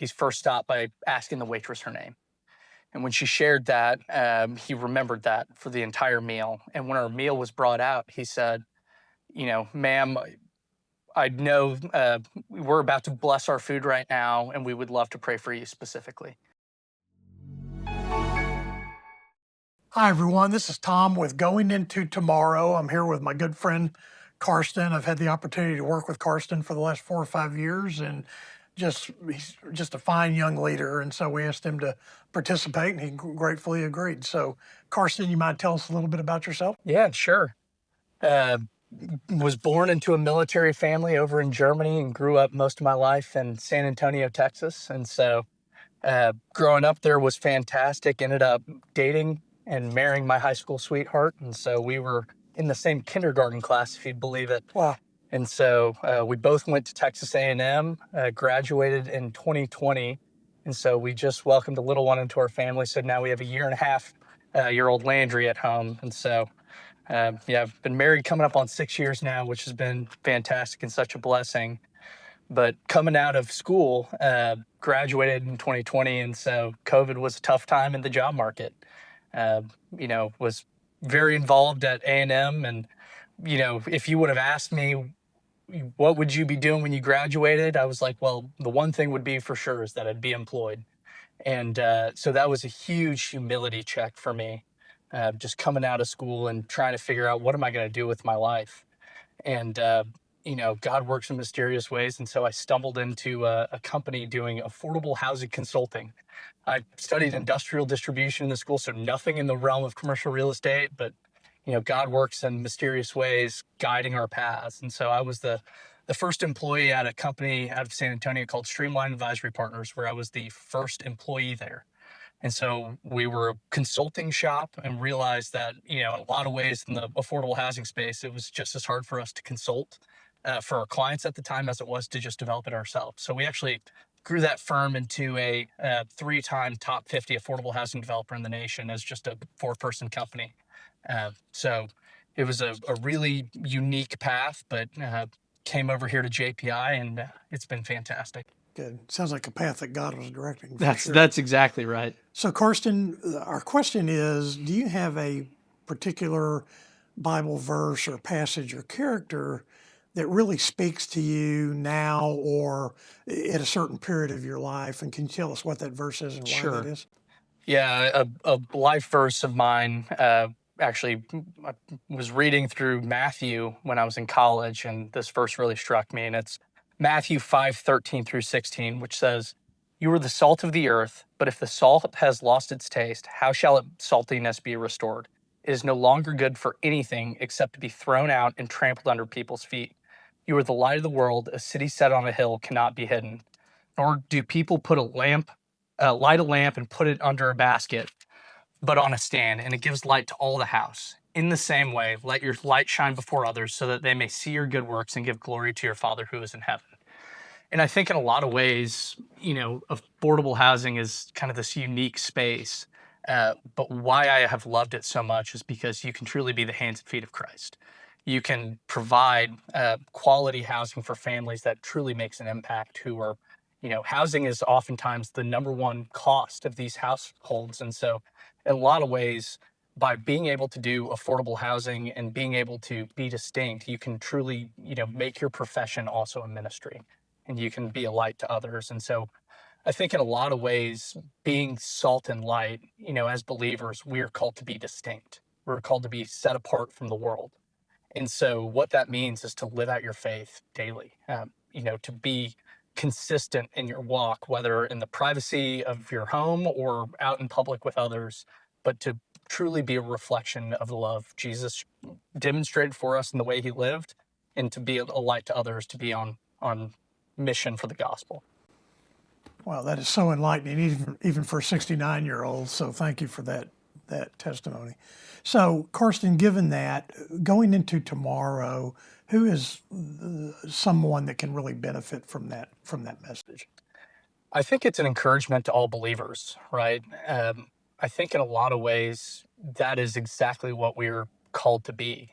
he first stopped by asking the waitress her name. And when she shared that, he remembered that for the entire meal. And when our meal was brought out, he said, ma'am, I know we're about to bless our food right now, and we would love to pray for you specifically. Hi, everyone. This is Tom with Going Into Tomorrow. I'm here with my good friend, Karsten. I've had the opportunity to work with Karsten for the last 4 or 5 years, and he's just a fine young leader. And so we asked him to participate, and he gratefully agreed. So, Karsten, you might tell us a little bit about yourself? Yeah, sure. Uh, was born into a military family over in Germany and grew up most of my life in San Antonio, Texas. And so growing up there was fantastic. Ended up dating and marrying my high school sweetheart. And so we were in the same kindergarten class, if you'd believe it. Wow. And so we both went to Texas A&M, graduated in 2020. And so we just welcomed a little one into our family. So now we have a 1.5-year-old Landry at home. And so, I've been married coming up on 6 years now, which has been fantastic and such a blessing. But coming out of school, graduated in 2020. And so COVID was a tough time in the job market. Was very involved at A&M. And, if you would have asked me, what would you be doing when you graduated? I was like, well, the one thing would be for sure is that I'd be employed. And so that was a huge humility check for me, just coming out of school and trying to figure out what am I going to do with my life. And, God works in mysterious ways. And so I stumbled into a company doing affordable housing consulting. I studied industrial distribution in the school, so nothing in the realm of commercial real estate, but God works in mysterious ways, guiding our paths. And so I was the first employee at a company out of San Antonio called Streamline Advisory Partners, where I was the first employee there. And so we were a consulting shop and realized that, in a lot of ways in the affordable housing space, it was just as hard for us to consult for our clients at the time as it was to just develop it ourselves. So we actually grew that firm into a 3-time top 50 affordable housing developer in the nation as just a 4-person company. So it was a really unique path, but came over here to JPI, and it's been fantastic. Good. Sounds like a path that God was directing. That's exactly right. So, Karsten, our question is, do you have a particular Bible verse or passage or character that really speaks to you now or at a certain period of your life? And can you tell us what that verse is and why Sure. that is? Yeah, a life verse of mine, actually, I was reading through Matthew when I was in college, and this verse really struck me. And it's Matthew 5:13-16, which says, "You are the salt of the earth, but if the salt has lost its taste, how shall its saltiness be restored? It is no longer good for anything except to be thrown out and trampled under people's feet. You are the light of the world. A city set on a hill cannot be hidden. Nor do people light a lamp and put it under a basket, but on a stand, and it gives light to all the house. In the same way, let your light shine before others so that they may see your good works and give glory to your Father who is in heaven." And I think in a lot of ways, affordable housing is kind of this unique space. But why I have loved it so much is because you can truly be the hands and feet of Christ. You can provide quality housing for families that truly makes an impact, who are, housing is oftentimes the number one cost of these households. And so in a lot of ways, by being able to do affordable housing and being able to be distinct, you can truly, make your profession also a ministry, and you can be a light to others. And so I think in a lot of ways, being salt and light, as believers, we're called to be distinct. We're called to be set apart from the world. And so what that means is to live out your faith daily, to be consistent in your walk, whether in the privacy of your home or out in public with others, but to truly be a reflection of the love Jesus demonstrated for us in the way he lived, and to be a light to others, to be on mission for the gospel. Wow, that is so enlightening, even for a 69-year-old. So thank you for that testimony. So, Karsten, given that, going into tomorrow, who is someone that can really benefit from that message? I think it's an encouragement to all believers, right? I think in a lot of ways, that is exactly what we're called to be.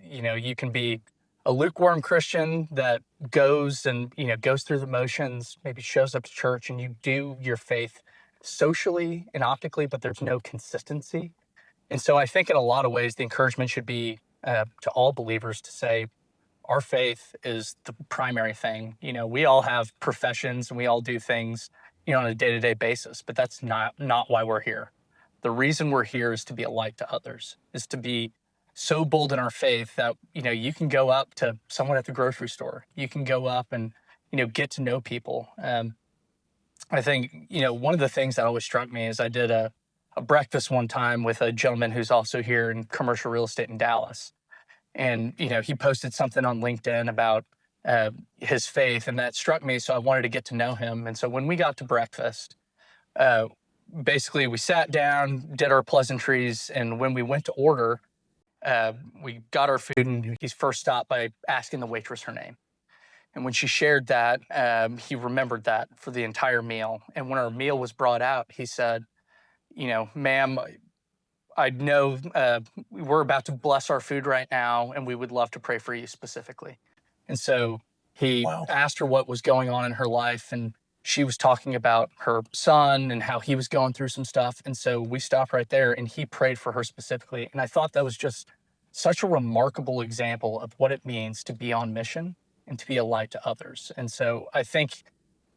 You can be a lukewarm Christian that goes and, goes through the motions, maybe shows up to church and you do your faith socially and optically, but there's no consistency. And so I think in a lot of ways, the encouragement should be to all believers to say, our faith is the primary thing. We all have professions and we all do things, on a day-to-day basis, but that's not why we're here. The reason we're here is to be a light to others, is to be so bold in our faith that, you can go up to someone at the grocery store. You can go up and, get to know people. I think, one of the things that always struck me is I did a breakfast one time with a gentleman who's also here in commercial real estate in Dallas. And, he posted something on LinkedIn about his faith, and that struck me. So I wanted to get to know him. And so when we got to breakfast, basically we sat down, did our pleasantries. And when we went to order, we got our food, and he first stopped by asking the waitress her name. And when she shared that, he remembered that for the entire meal. And when our meal was brought out, he said, ma'am, I know we're about to bless our food right now, and we would love to pray for you specifically. And so he asked her what was going on in her life, and she was talking about her son and how he was going through some stuff. And so we stopped right there, and he prayed for her specifically. And I thought that was just such a remarkable example of what it means to be on mission and to be a light to others. And so I think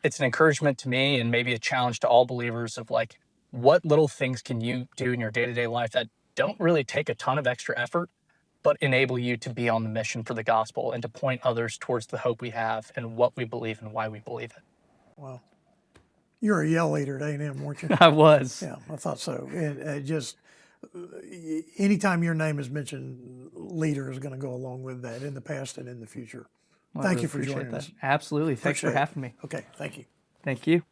it's an encouragement to me and maybe a challenge to all believers of like, what little things can you do in your day-to-day life that don't really take a ton of extra effort, but enable you to be on the mission for the gospel and to point others towards the hope we have and what we believe and why we believe it. Wow. You were a yell leader at A&M, weren't you? I was. Yeah, I thought so. And just anytime your name is mentioned, leader is going to go along with that in the past and in the future. Well, Thank really you for joining us. Absolutely. Thanks for having me. Okay, thank you. Thank you.